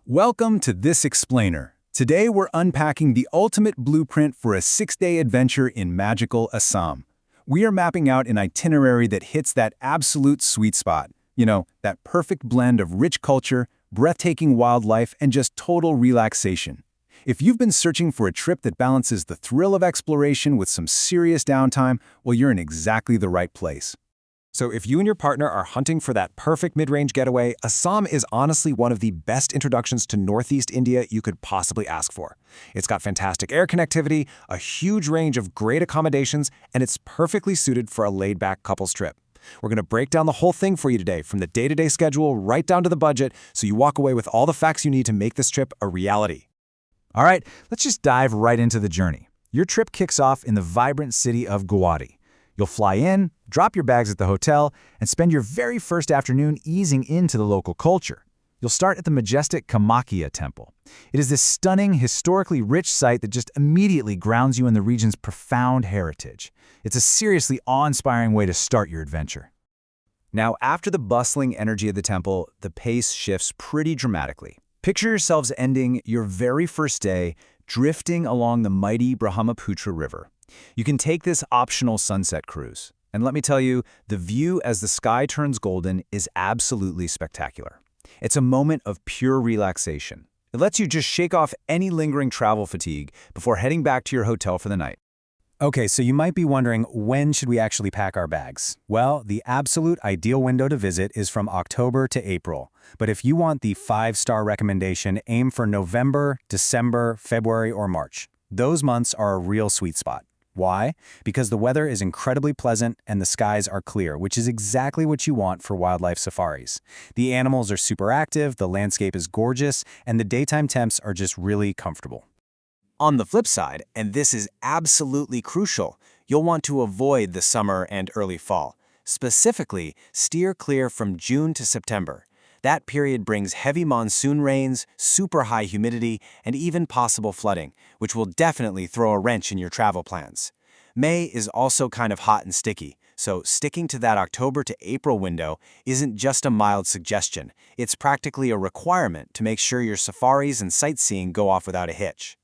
Welcome to This Explainer. Today we're unpacking the ultimate blueprint for a 6-day adventure in magical Assam. We are mapping out an itinerary that hits that absolute sweet spot. That perfect blend of rich culture, breathtaking wildlife, and just total relaxation. If you've been searching for a trip that balances the thrill of exploration with some serious downtime, well, you're in exactly the right place. So if you and your partner are hunting for that perfect mid-range getaway, Assam is honestly one of the best introductions to Northeast India you could possibly ask for. It's got fantastic air connectivity, a huge range of great accommodations, and it's perfectly suited for a laid-back couples trip. We're going to break down the whole thing for you today, from the day-to-day schedule right down to the budget, so you walk away with all the facts you need to make this trip a reality. All right, let's just dive right into the journey. Your trip kicks off in the vibrant city of Guwahati. You'll fly in, drop your bags at the hotel, and spend your very first afternoon easing into the local culture. You'll start at the majestic Kamakhya Temple. It is this stunning, historically rich site that just immediately grounds you in the region's profound heritage. It's a seriously awe-inspiring way to start your adventure. Now, after the bustling energy of the temple, the pace shifts pretty dramatically. Picture yourselves ending your very first day drifting along the mighty Brahmaputra River. You can take this optional sunset cruise. And let me tell you, the view as the sky turns golden is absolutely spectacular. It's a moment of pure relaxation. It lets you just shake off any lingering travel fatigue before heading back to your hotel for the night. Okay, so you might be wondering, when should we actually pack our bags? Well, the absolute ideal window to visit is from October to April. But if you want the 5-star recommendation, aim for November, December, February, or March. Those months are a real sweet spot. Why? Because the weather is incredibly pleasant and the skies are clear, which is exactly what you want for wildlife safaris. The animals are super active, the landscape is gorgeous, and the daytime temps are just really comfortable. On the flip side, and this is absolutely crucial, you'll want to avoid the summer and early fall. Specifically, steer clear from June to September. That period brings heavy monsoon rains, super high humidity, and even possible flooding, which will definitely throw a wrench in your travel plans. May is also kind of hot and sticky, so sticking to that October to April window isn't just a mild suggestion. It's practically a requirement to make sure your safaris and sightseeing go off without a hitch.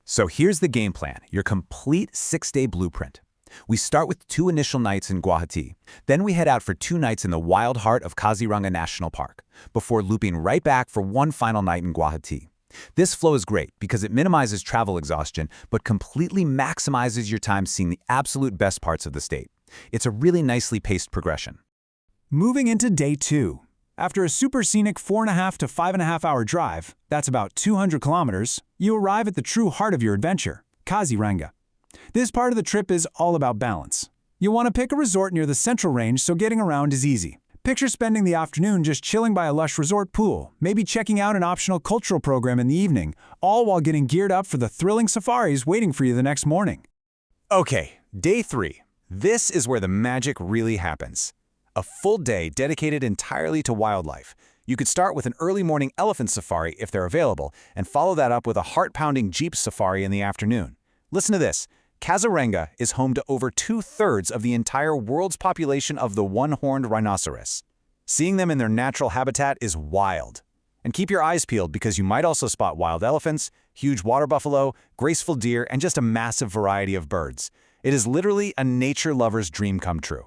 So here's the game plan, your complete 6-day blueprint. We start with 2 initial nights in Guwahati. Then we head out for 2 nights in the wild heart of Kaziranga National Park, before looping right back for 1 final night in Guwahati. This flow is great because it minimizes travel exhaustion, but completely maximizes your time seeing the absolute best parts of the state. It's a really nicely paced progression. Moving into day 2. After a super scenic 4.5 to 5.5 hour drive, that's about 200 kilometers, you arrive at the true heart of your adventure, Kaziranga. This part of the trip is all about balance. You'll want to pick a resort near the central range so getting around is easy. Picture spending the afternoon just chilling by a lush resort pool, maybe checking out an optional cultural program in the evening, all while getting geared up for the thrilling safaris waiting for you the next morning. Okay, day 3. This is where the magic really happens. A full day dedicated entirely to wildlife. You could start with an early morning elephant safari if they're available, and follow that up with a heart-pounding jeep safari in the afternoon. Listen to this. Kaziranga is home to over 2/3 of the entire world's population of the one-horned rhinoceros. Seeing them in their natural habitat is wild. And keep your eyes peeled because you might also spot wild elephants, huge water buffalo, graceful deer, and just a massive variety of birds. It is literally a nature lover's dream come true.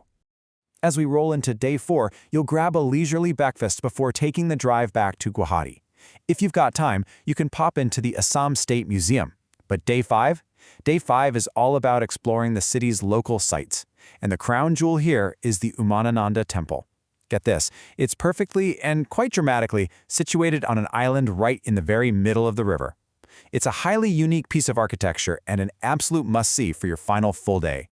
As we roll into day 4, you'll grab a leisurely breakfast before taking the drive back to Guwahati. If you've got time, you can pop into the Assam State Museum. But day 5? Day 5 is all about exploring the city's local sites. And the crown jewel here is the Umanananda Temple. Get this, it's perfectly and quite dramatically situated on an island right in the very middle of the river. It's a highly unique piece of architecture and an absolute must-see for your final full day.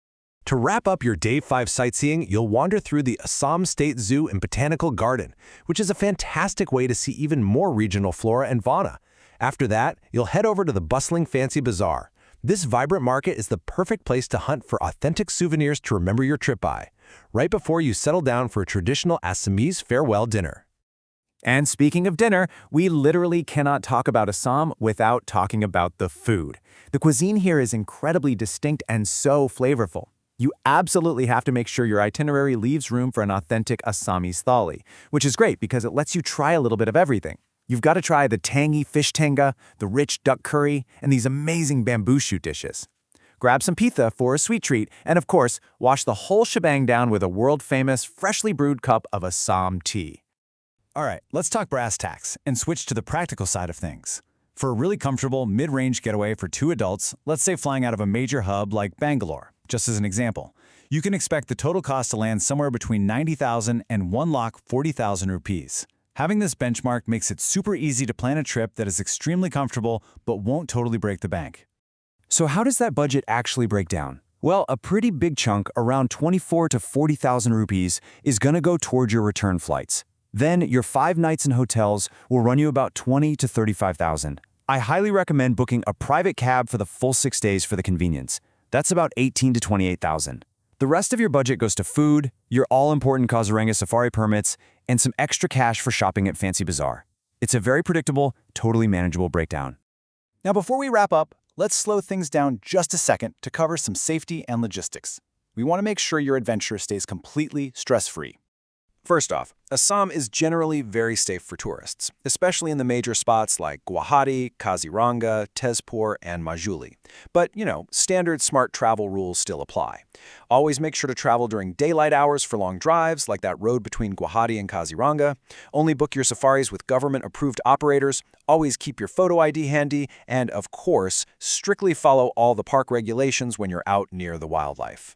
To wrap up your day 5 sightseeing, you'll wander through the Assam State Zoo and Botanical Garden, which is a fantastic way to see even more regional flora and fauna. After that, you'll head over to the bustling Fancy Bazaar. This vibrant market is the perfect place to hunt for authentic souvenirs to remember your trip by, right before you settle down for a traditional Assamese farewell dinner. And speaking of dinner, we literally cannot talk about Assam without talking about the food. The cuisine here is incredibly distinct and so flavorful. You absolutely have to make sure your itinerary leaves room for an authentic Assamese thali, which is great because it lets you try a little bit of everything. You've got to try the tangy fish tenga, the rich duck curry, and these amazing bamboo shoot dishes. Grab some pitha for a sweet treat, and of course, wash the whole shebang down with a world-famous, freshly brewed cup of Assam tea. All right, let's talk brass tacks and switch to the practical side of things. For a really comfortable, mid-range getaway for 2 adults, let's say flying out of a major hub like Bangalore, just as an example, you can expect the total cost to land somewhere between 90,000 and 1,40,000 rupees. Having this benchmark makes it super easy to plan a trip that is extremely comfortable but won't totally break the bank. So how does that budget actually break down? Well, a pretty big chunk, around 24 to 40,000 rupees, is going to go toward your return flights. Then your 5 nights in hotels will run you about 20 to 35,000. I highly recommend booking a private cab for the full 6 days for the convenience. That's about 18 to 28,000. The rest of your budget goes to food, your all-important Kaziranga safari permits, and some extra cash for shopping at Fancy Bazaar. It's a very predictable, totally manageable breakdown. Now before we wrap up, let's slow things down just a second to cover some safety and logistics. We want to make sure your adventure stays completely stress-free. First off, Assam is generally very safe for tourists, especially in the major spots like Guwahati, Kaziranga, Tezpur, and Majuli. But, standard smart travel rules still apply. Always make sure to travel during daylight hours for long drives, like that road between Guwahati and Kaziranga. Only book your safaris with government-approved operators. Always keep your photo ID handy. And, of course, strictly follow all the park regulations when you're out near the wildlife.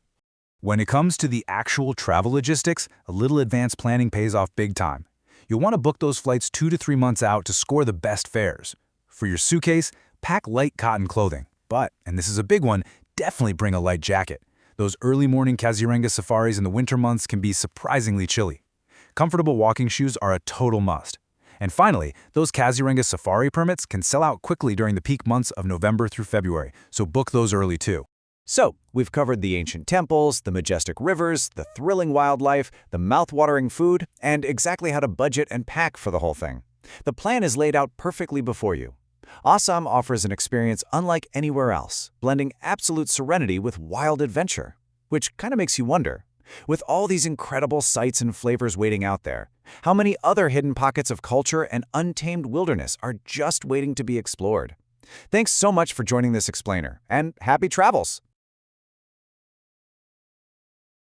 When it comes to the actual travel logistics, a little advanced planning pays off big time. You'll want to book those flights 2 to 3 months out to score the best fares. For your suitcase, pack light cotton clothing. But, and this is a big one, definitely bring a light jacket. Those early morning Kaziranga safaris in the winter months can be surprisingly chilly. Comfortable walking shoes are a total must. And finally, those Kaziranga safari permits can sell out quickly during the peak months of November through February, so book those early too. So, we've covered the ancient temples, the majestic rivers, the thrilling wildlife, the mouth-watering food, and exactly how to budget and pack for the whole thing. The plan is laid out perfectly before you. Assam offers an experience unlike anywhere else, blending absolute serenity with wild adventure. Which kind of makes you wonder, with all these incredible sights and flavors waiting out there, how many other hidden pockets of culture and untamed wilderness are just waiting to be explored? Thanks so much for joining this explainer, and happy travels!